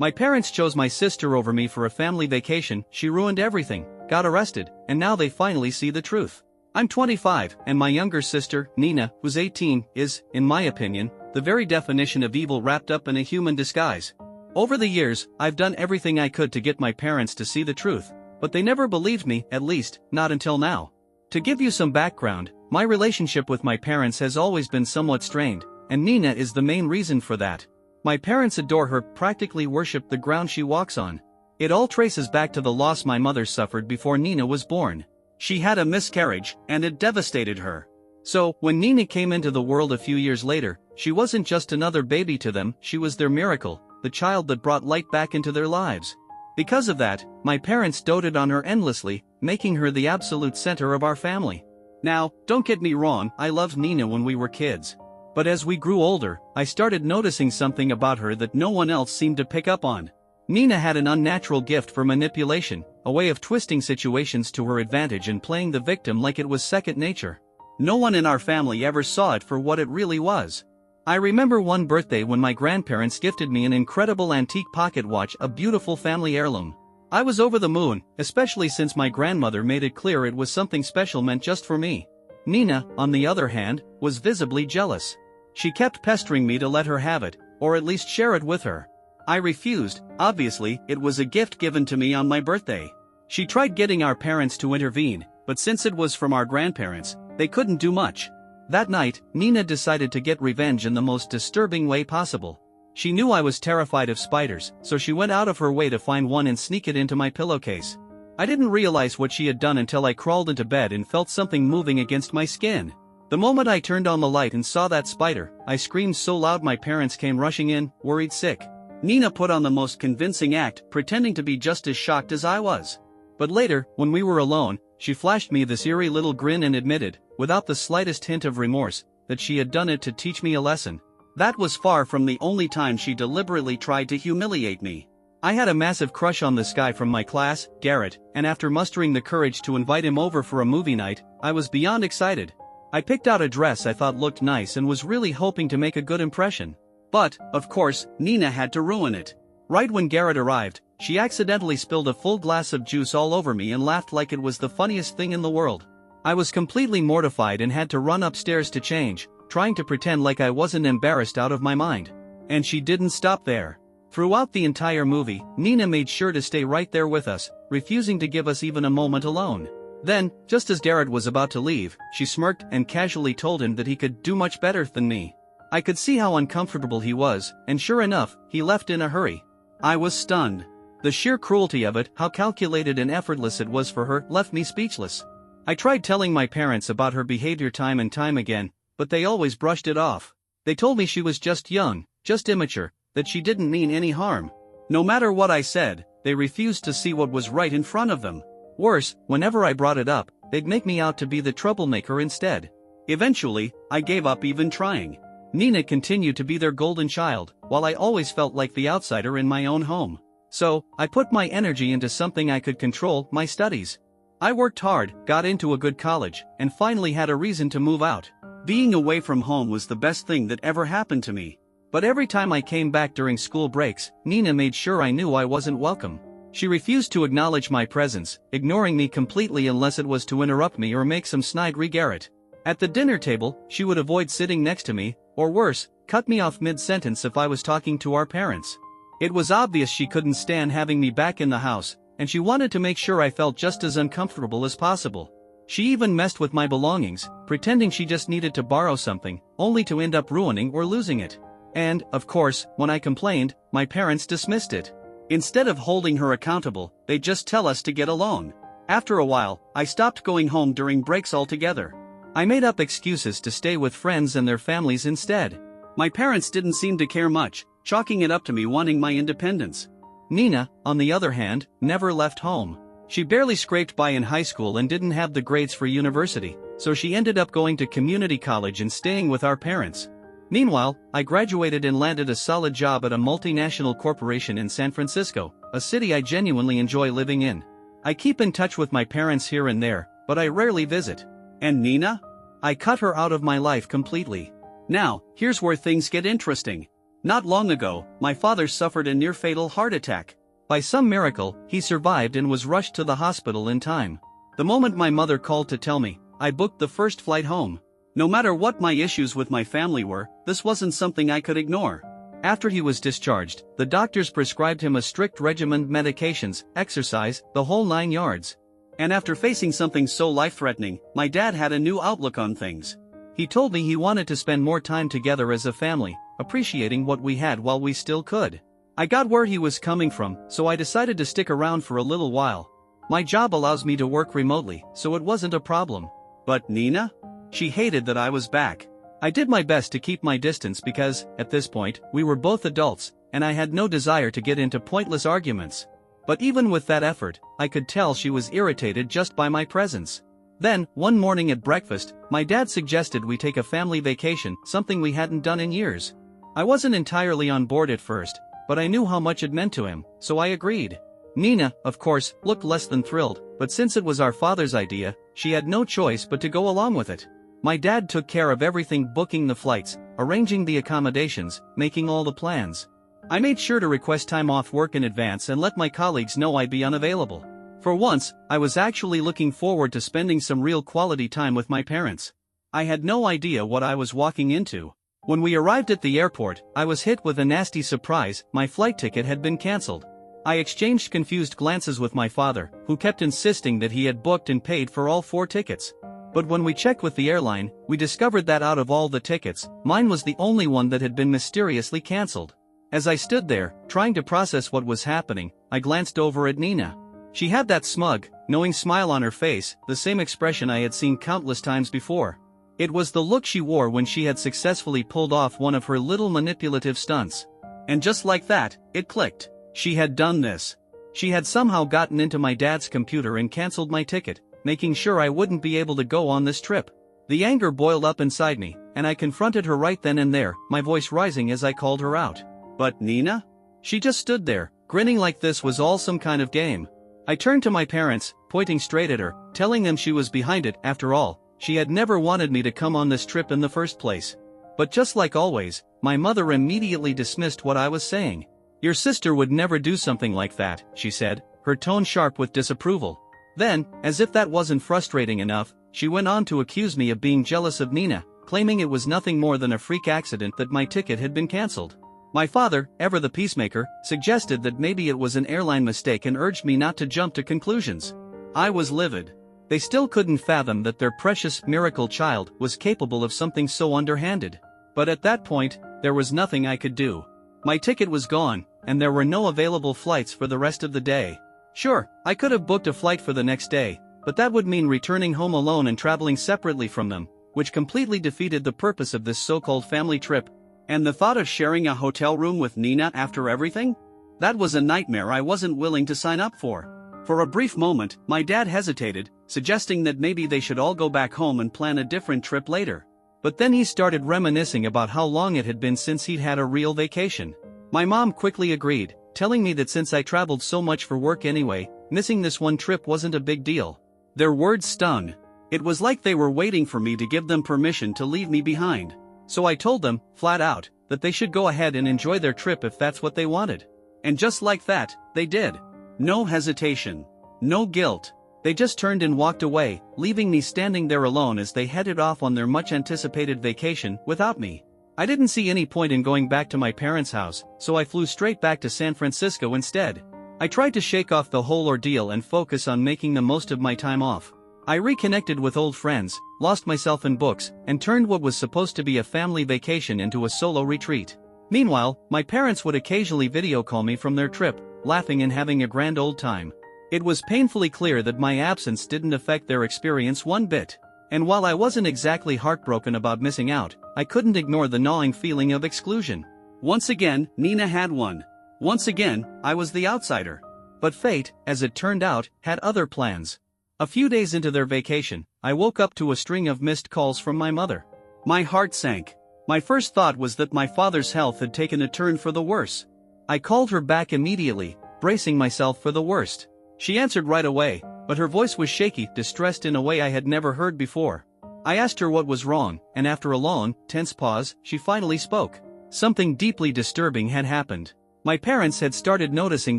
My parents chose my sister over me for a family vacation. She ruined everything, got arrested, and now they finally see the truth. I'm 25, and my younger sister, Nina, who's 18, is, in my opinion, the very definition of evil wrapped up in a human disguise. Over the years, I've done everything I could to get my parents to see the truth, but they never believed me, at least, not until now. To give you some background, my relationship with my parents has always been somewhat strained, and Nina is the main reason for that. My parents adore her, practically worship the ground she walks on. It all traces back to the loss my mother suffered before Nina was born. She had a miscarriage, and it devastated her. So, when Nina came into the world a few years later, she wasn't just another baby to them, she was their miracle, the child that brought light back into their lives. Because of that, my parents doted on her endlessly, making her the absolute center of our family. Now, don't get me wrong, I loved Nina when we were kids. But as we grew older, I started noticing something about her that no one else seemed to pick up on. Nina had an unnatural gift for manipulation, a way of twisting situations to her advantage and playing the victim like it was second nature. No one in our family ever saw it for what it really was. I remember one birthday when my grandparents gifted me an incredible antique pocket watch, a beautiful family heirloom. I was over the moon, especially since my grandmother made it clear it was something special meant just for me. Nina, on the other hand, was visibly jealous. She kept pestering me to let her have it, or at least share it with her. I refused. Obviously, it was a gift given to me on my birthday. She tried getting our parents to intervene, but since it was from our grandparents, they couldn't do much. That night, Nina decided to get revenge in the most disturbing way possible. She knew I was terrified of spiders, so she went out of her way to find one and sneak it into my pillowcase. I didn't realize what she had done until I crawled into bed and felt something moving against my skin. The moment I turned on the light and saw that spider, I screamed so loud my parents came rushing in, worried sick. Nina put on the most convincing act, pretending to be just as shocked as I was. But later, when we were alone, she flashed me this eerie little grin and admitted, without the slightest hint of remorse, that she had done it to teach me a lesson. That was far from the only time she deliberately tried to humiliate me. I had a massive crush on this guy from my class, Garrett, and after mustering the courage to invite him over for a movie night, I was beyond excited. I picked out a dress I thought looked nice and was really hoping to make a good impression. But, of course, Nina had to ruin it. Right when Garrett arrived, she accidentally spilled a full glass of juice all over me and laughed like it was the funniest thing in the world. I was completely mortified and had to run upstairs to change, trying to pretend like I wasn't embarrassed out of my mind. And she didn't stop there. Throughout the entire movie, Nina made sure to stay right there with us, refusing to give us even a moment alone. Then, just as Garrett was about to leave, she smirked and casually told him that he could do much better than me. I could see how uncomfortable he was, and sure enough, he left in a hurry. I was stunned. The sheer cruelty of it, how calculated and effortless it was for her, left me speechless. I tried telling my parents about her behavior time and time again, but they always brushed it off. They told me she was just young, just immature, that she didn't mean any harm. No matter what I said, they refused to see what was right in front of them. Worse, whenever I brought it up, they'd make me out to be the troublemaker instead. Eventually, I gave up even trying. Nina continued to be their golden child, while I always felt like the outsider in my own home. So, I put my energy into something I could control, my studies. I worked hard, got into a good college, and finally had a reason to move out. Being away from home was the best thing that ever happened to me. But every time I came back during school breaks, Nina made sure I knew I wasn't welcome. She refused to acknowledge my presence, ignoring me completely unless it was to interrupt me or make some snide Garrett. At the dinner table, she would avoid sitting next to me, or worse, cut me off mid-sentence if I was talking to our parents. It was obvious she couldn't stand having me back in the house, and she wanted to make sure I felt just as uncomfortable as possible. She even messed with my belongings, pretending she just needed to borrow something, only to end up ruining or losing it. And, of course, when I complained, my parents dismissed it. Instead of holding her accountable, they'd just tell us to get along. After a while, I stopped going home during breaks altogether. I made up excuses to stay with friends and their families instead. My parents didn't seem to care much, chalking it up to me wanting my independence. Nina, on the other hand, never left home. She barely scraped by in high school and didn't have the grades for university, so she ended up going to community college and staying with our parents. Meanwhile, I graduated and landed a solid job at a multinational corporation in San Francisco, a city I genuinely enjoy living in. I keep in touch with my parents here and there, but I rarely visit. And Nina? I cut her out of my life completely. Now, here's where things get interesting. Not long ago, my father suffered a near-fatal heart attack. By some miracle, he survived and was rushed to the hospital in time. The moment my mother called to tell me, I booked the first flight home. No matter what my issues with my family were, this wasn't something I could ignore. After he was discharged, the doctors prescribed him a strict regimen of medications, exercise, the whole 9 yards. And after facing something so life-threatening, my dad had a new outlook on things. He told me he wanted to spend more time together as a family, appreciating what we had while we still could. I got where he was coming from, so I decided to stick around for a little while. My job allows me to work remotely, so it wasn't a problem. But Nina? She hated that I was back. I did my best to keep my distance because, at this point, we were both adults, and I had no desire to get into pointless arguments. But even with that effort, I could tell she was irritated just by my presence. Then, one morning at breakfast, my dad suggested we take a family vacation, something we hadn't done in years. I wasn't entirely on board at first, but I knew how much it meant to him, so I agreed. Nina, of course, looked less than thrilled, but since it was our father's idea, she had no choice but to go along with it. My dad took care of everything, booking the flights, arranging the accommodations, making all the plans. I made sure to request time off work in advance and let my colleagues know I'd be unavailable. For once, I was actually looking forward to spending some real quality time with my parents. I had no idea what I was walking into. When we arrived at the airport, I was hit with a nasty surprise. My flight ticket had been cancelled. I exchanged confused glances with my father, who kept insisting that he had booked and paid for all 4 tickets. But when we checked with the airline, we discovered that out of all the tickets, mine was the only one that had been mysteriously cancelled. As I stood there, trying to process what was happening, I glanced over at Nina. She had that smug, knowing smile on her face, the same expression I had seen countless times before. It was the look she wore when she had successfully pulled off one of her little manipulative stunts. And just like that, it clicked. She had done this. She had somehow gotten into my dad's computer and cancelled my ticket, making sure I wouldn't be able to go on this trip. The anger boiled up inside me, and I confronted her right then and there, my voice rising as I called her out. But Nina? She just stood there, grinning like this was all some kind of game. I turned to my parents, pointing straight at her, telling them she was behind it. After all, she had never wanted me to come on this trip in the first place. But just like always, my mother immediately dismissed what I was saying. Your sister would never do something like that, she said, her tone sharp with disapproval. Then, as if that wasn't frustrating enough, she went on to accuse me of being jealous of Nina, claiming it was nothing more than a freak accident that my ticket had been cancelled. My father, ever the peacemaker, suggested that maybe it was an airline mistake and urged me not to jump to conclusions. I was livid. They still couldn't fathom that their precious miracle child was capable of something so underhanded. But at that point, there was nothing I could do. My ticket was gone, and there were no available flights for the rest of the day. Sure, I could have booked a flight for the next day, but that would mean returning home alone and traveling separately from them, which completely defeated the purpose of this so-called family trip. And the thought of sharing a hotel room with Nina after everything? That was a nightmare I wasn't willing to sign up for. For a brief moment, my dad hesitated, suggesting that maybe they should all go back home and plan a different trip later. But then he started reminiscing about how long it had been since he'd had a real vacation. My mom quickly agreed, telling me that since I traveled so much for work anyway, missing this one trip wasn't a big deal. Their words stung. It was like they were waiting for me to give them permission to leave me behind. So I told them, flat out, that they should go ahead and enjoy their trip if that's what they wanted. And just like that, they did. No hesitation. No guilt. They just turned and walked away, leaving me standing there alone as they headed off on their much-anticipated vacation without me. I didn't see any point in going back to my parents' house, so I flew straight back to San Francisco instead. I tried to shake off the whole ordeal and focus on making the most of my time off. I reconnected with old friends, lost myself in books, and turned what was supposed to be a family vacation into a solo retreat. Meanwhile, my parents would occasionally video call me from their trip, laughing and having a grand old time. It was painfully clear that my absence didn't affect their experience one bit. And while I wasn't exactly heartbroken about missing out, I couldn't ignore the gnawing feeling of exclusion. Once again, Nina had won. Once again, I was the outsider. But fate, as it turned out, had other plans. A few days into their vacation, I woke up to a string of missed calls from my mother. My heart sank. My first thought was that my father's health had taken a turn for the worse. I called her back immediately, bracing myself for the worst. She answered right away, but her voice was shaky, distressed in a way I had never heard before. I asked her what was wrong, and after a long, tense pause, she finally spoke. Something deeply disturbing had happened. My parents had started noticing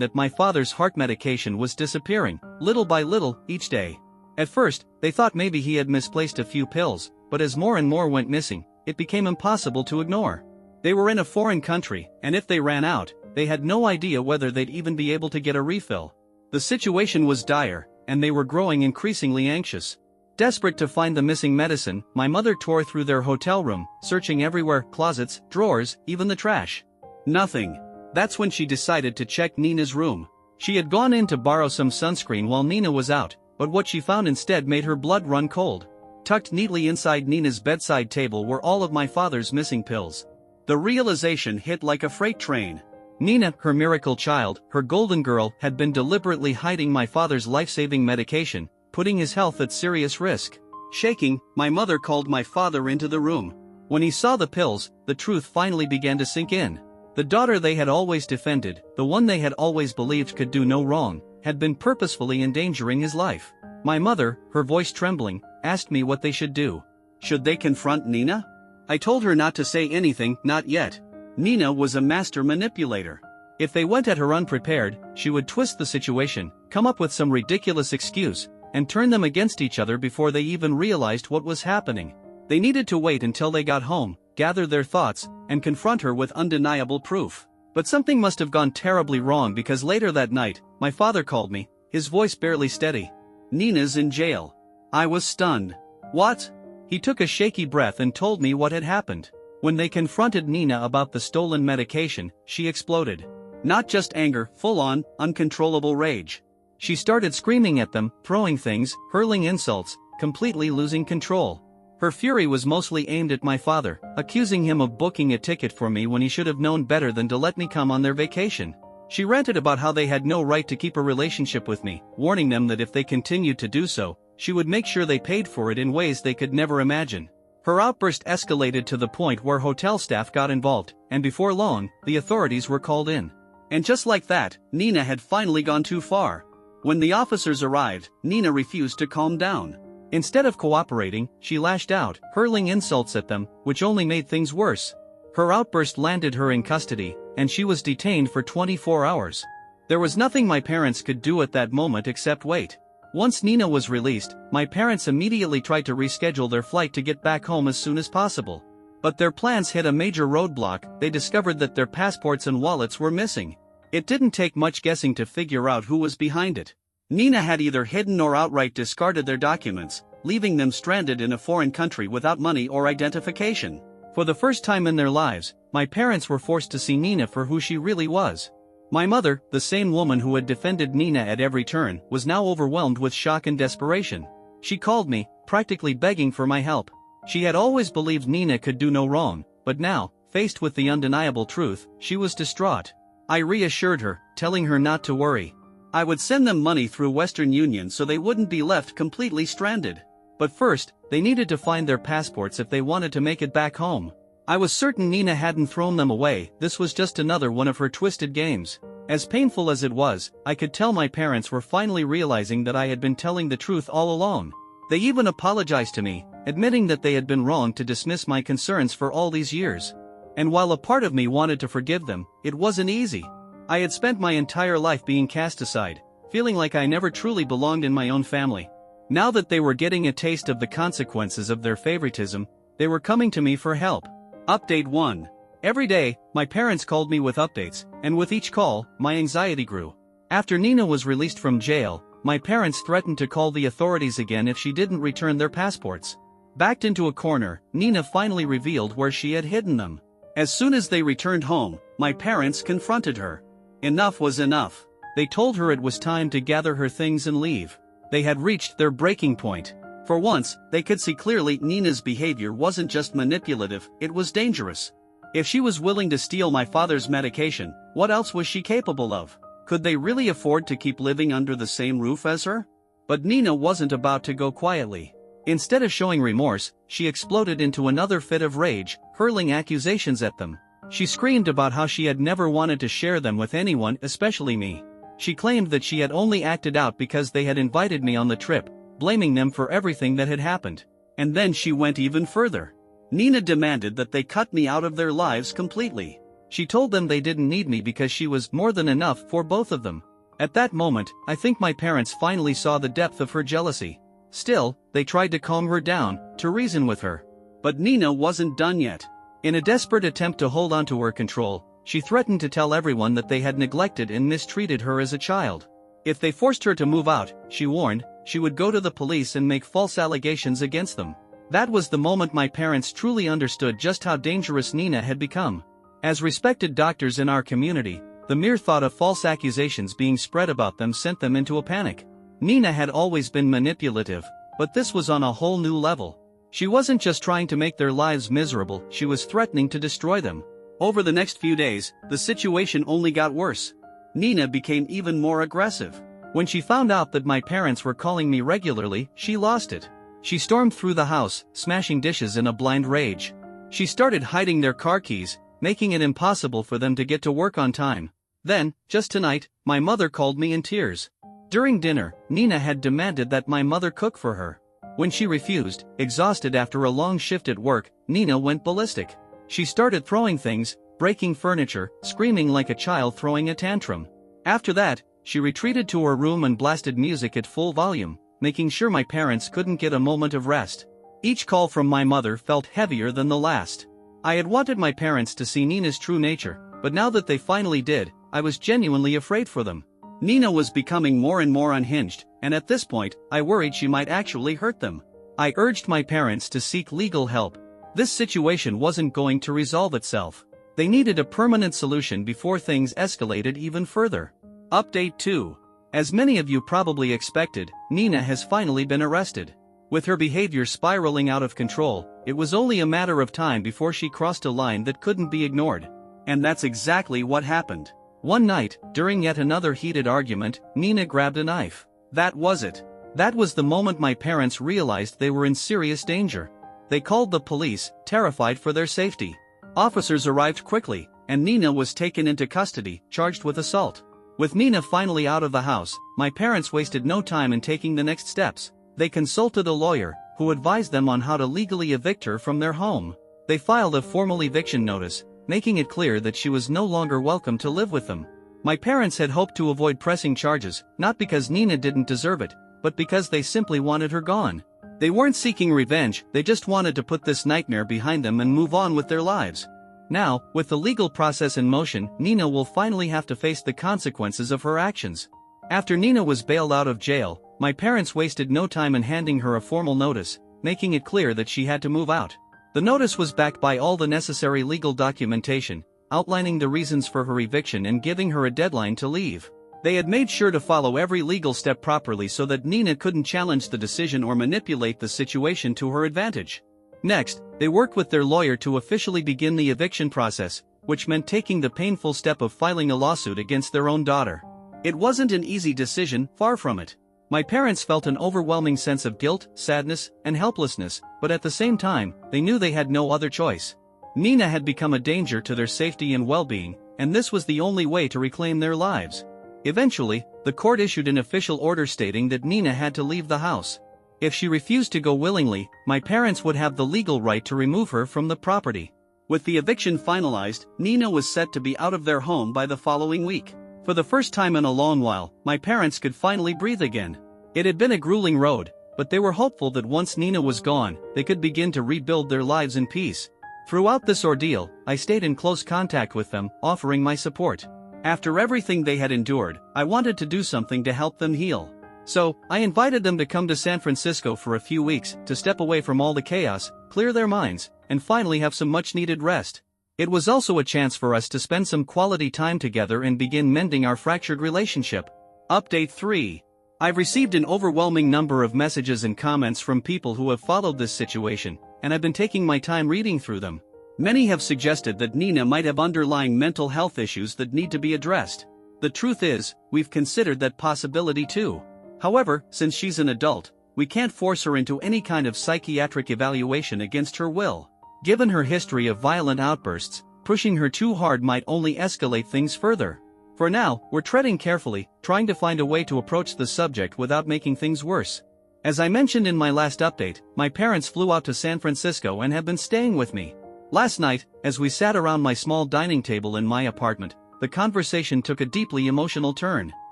that my father's heart medication was disappearing, little by little, each day. At first, they thought maybe he had misplaced a few pills, but as more and more went missing, it became impossible to ignore. They were in a foreign country, and if they ran out, they had no idea whether they'd even be able to get a refill. The situation was dire, and they were growing increasingly anxious. Desperate to find the missing medicine, my mother tore through their hotel room, searching everywhere, closets, drawers, even the trash. Nothing. That's when she decided to check Nina's room. She had gone in to borrow some sunscreen while Nina was out, but what she found instead made her blood run cold. Tucked neatly inside Nina's bedside table were all of my father's missing pills. The realization hit like a freight train. Nina, her miracle child, her golden girl, had been deliberately hiding my father's life-saving medication, putting his health at serious risk. Shaking, my mother called my father into the room. When he saw the pills, the truth finally began to sink in. The daughter they had always defended, the one they had always believed could do no wrong, had been purposefully endangering his life. My mother, her voice trembling, asked me what they should do. Should they confront Nina? I told her not to say anything, not yet. Nina was a master manipulator. If they went at her unprepared, she would twist the situation, come up with some ridiculous excuse, and turn them against each other before they even realized what was happening. They needed to wait until they got home, gather their thoughts, and confront her with undeniable proof. But something must have gone terribly wrong because later that night, my father called me, his voice barely steady. Nina's in jail. I was stunned. What? He took a shaky breath and told me what had happened. When they confronted Nina about the stolen medication, she exploded. Not just anger, full-on, uncontrollable rage. She started screaming at them, throwing things, hurling insults, completely losing control. Her fury was mostly aimed at my father, accusing him of booking a ticket for me when he should have known better than to let me come on their vacation. She ranted about how they had no right to keep a relationship with me, warning them that if they continued to do so, she would make sure they paid for it in ways they could never imagine. Her outburst escalated to the point where hotel staff got involved, and before long, the authorities were called in. And just like that, Nina had finally gone too far. When the officers arrived, Nina refused to calm down. Instead of cooperating, she lashed out, hurling insults at them, which only made things worse. Her outburst landed her in custody, and she was detained for 24 hours. There was nothing my parents could do at that moment except wait. Once Nina was released, my parents immediately tried to reschedule their flight to get back home as soon as possible. But their plans hit a major roadblock. They discovered that their passports and wallets were missing. It didn't take much guessing to figure out who was behind it. Nina had either hidden or outright discarded their documents, leaving them stranded in a foreign country without money or identification. For the first time in their lives, my parents were forced to see Nina for who she really was. My mother, the same woman who had defended Nina at every turn, was now overwhelmed with shock and desperation. She called me, practically begging for my help. She had always believed Nina could do no wrong, but now, faced with the undeniable truth, she was distraught. I reassured her, telling her not to worry. I would send them money through Western Union so they wouldn't be left completely stranded. But first, they needed to find their passports if they wanted to make it back home. I was certain Nina hadn't thrown them away. This was just another one of her twisted games. As painful as it was, I could tell my parents were finally realizing that I had been telling the truth all along. They even apologized to me, admitting that they had been wrong to dismiss my concerns for all these years. And while a part of me wanted to forgive them, it wasn't easy. I had spent my entire life being cast aside, feeling like I never truly belonged in my own family. Now that they were getting a taste of the consequences of their favoritism, they were coming to me for help. Update 1. Every day, my parents called me with updates, and with each call, my anxiety grew. After Nina was released from jail, my parents threatened to call the authorities again if she didn't return their passports. Backed into a corner, Nina finally revealed where she had hidden them. As soon as they returned home, my parents confronted her. Enough was enough. They told her it was time to gather her things and leave. They had reached their breaking point. For once, they could see clearly Nina's behavior wasn't just manipulative, it was dangerous. If she was willing to steal my father's medication, what else was she capable of? Could they really afford to keep living under the same roof as her? But Nina wasn't about to go quietly. Instead of showing remorse, she exploded into another fit of rage, hurling accusations at them. She screamed about how she had never wanted to share them with anyone, especially me. She claimed that she had only acted out because they had invited me on the trip, blaming them for everything that had happened. And then she went even further. Nina demanded that they cut me out of their lives completely. She told them they didn't need me because she was more than enough for both of them. At that moment, I think my parents finally saw the depth of her jealousy. Still, they tried to calm her down, to reason with her. But Nina wasn't done yet. In a desperate attempt to hold on to her control, she threatened to tell everyone that they had neglected and mistreated her as a child. If they forced her to move out, she warned, she would go to the police and make false allegations against them. That was the moment my parents truly understood just how dangerous Nina had become. As respected doctors in our community, the mere thought of false accusations being spread about them sent them into a panic. Nina had always been manipulative, but this was on a whole new level. She wasn't just trying to make their lives miserable, she was threatening to destroy them. Over the next few days, the situation only got worse. Nina became even more aggressive. When she found out that my parents were calling me regularly, she lost it. She stormed through the house, smashing dishes in a blind rage. She started hiding their car keys, making it impossible for them to get to work on time. Then, just tonight, my mother called me in tears. During dinner, Nina had demanded that my mother cook for her. When she refused, exhausted after a long shift at work, Nina went ballistic. She started throwing things, breaking furniture, screaming like a child throwing a tantrum. After that, she retreated to her room and blasted music at full volume, making sure my parents couldn't get a moment of rest. Each call from my mother felt heavier than the last. I had wanted my parents to see Nina's true nature, but now that they finally did, I was genuinely afraid for them. Nina was becoming more and more unhinged, and at this point, I worried she might actually hurt them. I urged my parents to seek legal help. This situation wasn't going to resolve itself. They needed a permanent solution before things escalated even further. Update 2. As many of you probably expected, Nina has finally been arrested. With her behavior spiraling out of control, it was only a matter of time before she crossed a line that couldn't be ignored. And that's exactly what happened. One night, during yet another heated argument, Nina grabbed a knife. That was it. That was the moment my parents realized they were in serious danger. They called the police, terrified for their safety. Officers arrived quickly, and Nina was taken into custody, charged with assault. With Nina finally out of the house, my parents wasted no time in taking the next steps. They consulted a lawyer, who advised them on how to legally evict her from their home. They filed a formal eviction notice, making it clear that she was no longer welcome to live with them. My parents had hoped to avoid pressing charges, not because Nina didn't deserve it, but because they simply wanted her gone. They weren't seeking revenge, they just wanted to put this nightmare behind them and move on with their lives. Now, with the legal process in motion, Nina will finally have to face the consequences of her actions. After Nina was bailed out of jail, my parents wasted no time in handing her a formal notice, making it clear that she had to move out. The notice was backed by all the necessary legal documentation, outlining the reasons for her eviction and giving her a deadline to leave. They had made sure to follow every legal step properly so that Nina couldn't challenge the decision or manipulate the situation to her advantage. Next, they worked with their lawyer to officially begin the eviction process, which meant taking the painful step of filing a lawsuit against their own daughter. It wasn't an easy decision, far from it. My parents felt an overwhelming sense of guilt, sadness, and helplessness, but at the same time, they knew they had no other choice. Nina had become a danger to their safety and well-being, and this was the only way to reclaim their lives. Eventually, the court issued an official order stating that Nina had to leave the house. If she refused to go willingly, my parents would have the legal right to remove her from the property. With the eviction finalized, Nina was set to be out of their home by the following week. For the first time in a long while, my parents could finally breathe again. It had been a grueling road, but they were hopeful that once Nina was gone, they could begin to rebuild their lives in peace. Throughout this ordeal, I stayed in close contact with them, offering my support. After everything they had endured, I wanted to do something to help them heal. So, I invited them to come to San Francisco for a few weeks, to step away from all the chaos, clear their minds, and finally have some much-needed rest. It was also a chance for us to spend some quality time together and begin mending our fractured relationship. Update 3. I've received an overwhelming number of messages and comments from people who have followed this situation, and I've been taking my time reading through them. Many have suggested that Nina might have underlying mental health issues that need to be addressed. The truth is, we've considered that possibility too. However, since she's an adult, we can't force her into any kind of psychiatric evaluation against her will. Given her history of violent outbursts, pushing her too hard might only escalate things further. For now, we're treading carefully, trying to find a way to approach the subject without making things worse. As I mentioned in my last update, my parents flew out to San Francisco and have been staying with me. Last night, as we sat around my small dining table in my apartment, the conversation took a deeply emotional turn.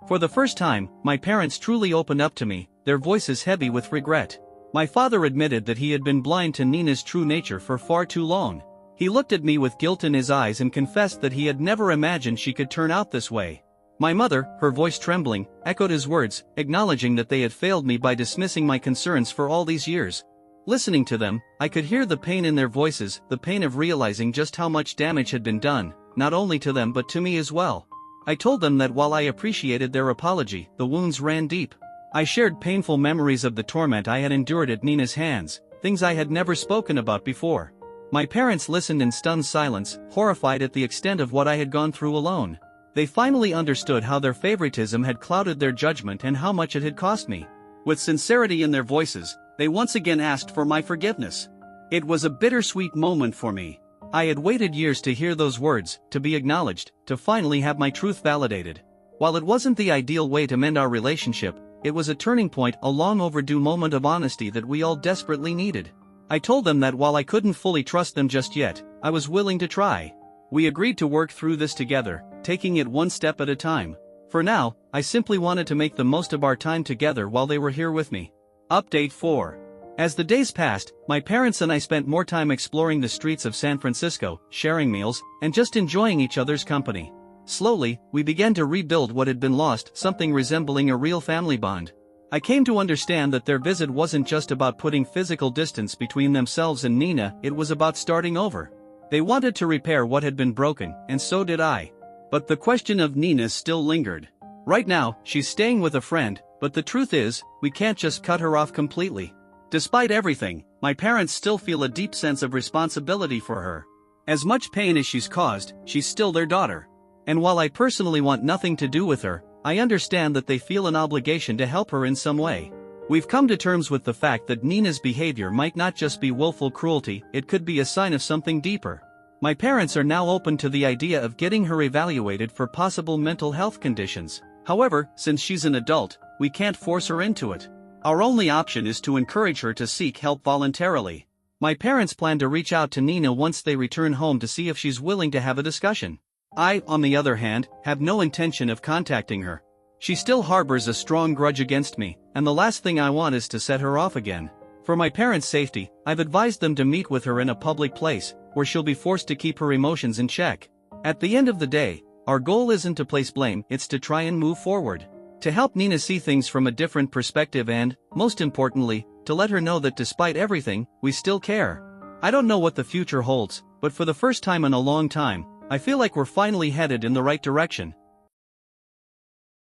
For the first time, my parents truly opened up to me, their voices heavy with regret. My father admitted that he had been blind to Nina's true nature for far too long. He looked at me with guilt in his eyes and confessed that he had never imagined she could turn out this way. My mother, her voice trembling, echoed his words, acknowledging that they had failed me by dismissing my concerns for all these years. Listening to them, I could hear the pain in their voices, the pain of realizing just how much damage had been done, not only to them but to me as well. I told them that while I appreciated their apology, the wounds ran deep. I shared painful memories of the torment I had endured at Nina's hands, things I had never spoken about before. My parents listened in stunned silence, horrified at the extent of what I had gone through alone. They finally understood how their favoritism had clouded their judgment and how much it had cost me. With sincerity in their voices, they once again asked for my forgiveness. It was a bittersweet moment for me. I had waited years to hear those words, to be acknowledged, to finally have my truth validated. While it wasn't the ideal way to mend our relationship, it was a turning point, a long overdue moment of honesty that we all desperately needed. I told them that while I couldn't fully trust them just yet, I was willing to try. We agreed to work through this together, taking it one step at a time. For now, I simply wanted to make the most of our time together while they were here with me. Update 4. As the days passed, my parents and I spent more time exploring the streets of San Francisco, sharing meals, and just enjoying each other's company. Slowly, we began to rebuild what had been lost, something resembling a real family bond. I came to understand that their visit wasn't just about putting physical distance between themselves and Nina, it was about starting over. They wanted to repair what had been broken, and so did I. But the question of Nina still lingered. Right now, she's staying with a friend, but the truth is, we can't just cut her off completely. Despite everything, my parents still feel a deep sense of responsibility for her. As much pain as she's caused, she's still their daughter. And while I personally want nothing to do with her, I understand that they feel an obligation to help her in some way. We've come to terms with the fact that Nina's behavior might not just be willful cruelty, it could be a sign of something deeper. My parents are now open to the idea of getting her evaluated for possible mental health conditions. However, since she's an adult, we can't force her into it. Our only option is to encourage her to seek help voluntarily. My parents plan to reach out to Nina once they return home to see if she's willing to have a discussion. I, on the other hand, have no intention of contacting her. She still harbors a strong grudge against me, and the last thing I want is to set her off again. For my parents' safety, I've advised them to meet with her in a public place, where she'll be forced to keep her emotions in check. At the end of the day, our goal isn't to place blame, it's to try and move forward. To help Nina see things from a different perspective and, most importantly, to let her know that despite everything, we still care. I don't know what the future holds, but for the first time in a long time, I feel like we're finally headed in the right direction.